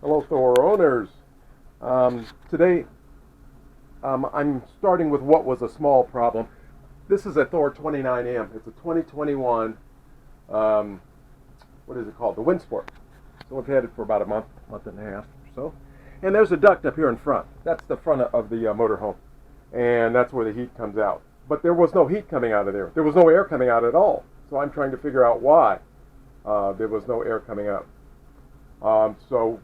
Hello, Thor owners. Today, I'm starting with what was a small problem. This is a Thor 29M. It's a 2021, what is it called? The WIndsport. So we've had it for about a month and a half or so. And there's a duct up here in front. That's the front of the motorhome. And that's where the heat comes out. But there was no heat coming out of there. There was no air coming out at all. So I'm trying to figure out why there was no air coming out. So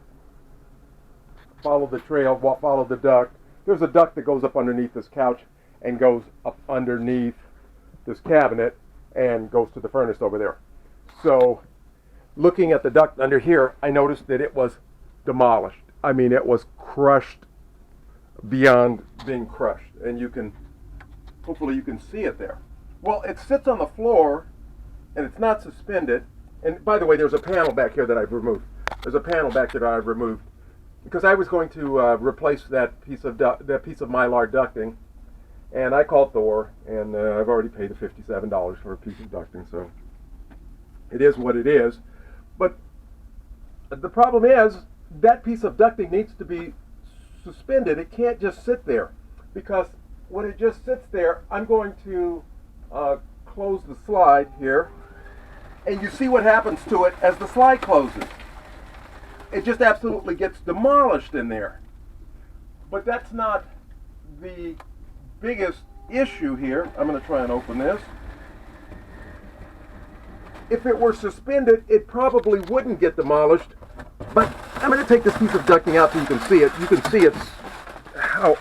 follow the trail, follow the duct. There's a duct that goes up underneath this couch and goes up underneath this cabinet and goes to the furnace over there. So looking at the duct under here, I noticed that it was demolished. I mean, it was crushed beyond being crushed. And hopefully you can see it there. Well, it sits on the floor and it's not suspended. And by the way, there's a panel back here that I've removed. There's a panel back here that I've removed because I was going to replace that piece of Mylar ducting, and I called Thor, and I've already paid the $57 for a piece of ducting, so it is what it is. But the problem is that piece of ducting needs to be suspended. It can't just sit there, because when it just sits there, I'm going to close the slide here, and you see what happens to it as the slide closes. It just absolutely gets demolished in there. But that's not the biggest issue here. I'm going to try and open this. If it were suspended, it probably wouldn't get demolished. But I'm going to take this piece of ducting out so you can see it. You can see it's how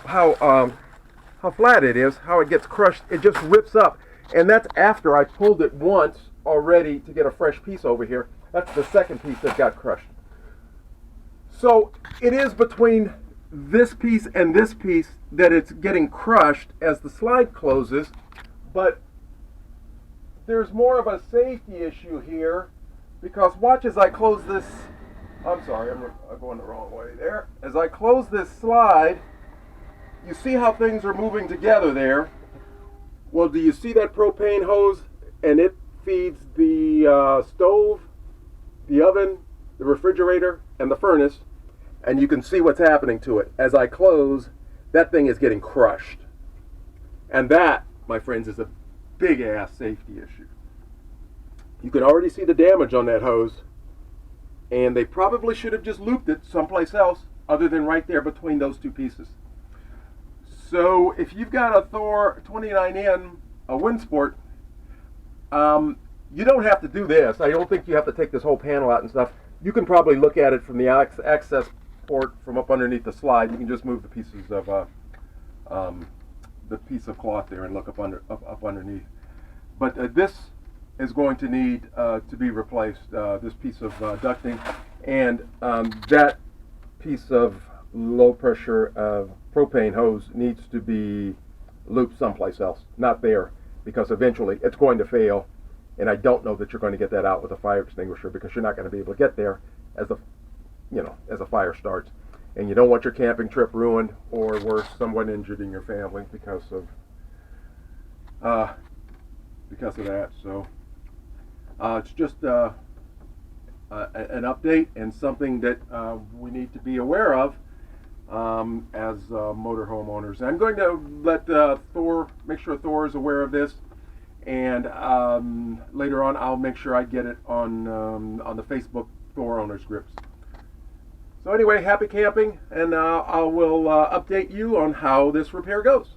flat it is, how it gets crushed. It just rips up. And that's after I pulled it once already to get a fresh piece over here. That's the second piece that got crushed. So it is between this piece and this piece that it's getting crushed as the slide closes, but there's more of a safety issue here, because watch as I close this. I'm sorry, I'm going the wrong way there. As I close this slide, you see how things are moving together there. Well, do you see that propane hose? And it feeds the stove, the oven, the refrigerator, and the furnace, and you can see what's happening to it. As I close, that thing is getting crushed. And that, my friends, is a big-ass safety issue. You can already see the damage on that hose, and they probably should have just looped it someplace else other than right there between those two pieces. So if you've got a Thor 29N, a WIndsport, you don't have to do this. I don't think you have to take this whole panel out and stuff. You can probably look at it from the access port from up underneath the slide. You can just move the pieces of the piece of cloth there and look up underneath. But this is going to need to be replaced. This piece of ducting and that piece of low pressure propane hose needs to be looped someplace else, not there, because eventually it's going to fail. And I don't know that you're going to get that out with a fire extinguisher, because you're not going to be able to get there as a fire starts. And you don't want your camping trip ruined, or worse, someone injured in your family because of that. So it's just an update and something that we need to be aware of as motorhome owners. I'm going to let Thor, make sure Thor is aware of this. And later on, I'll make sure I get it on the Facebook Thor owners groups. So anyway, happy camping, and I will update you on how this repair goes.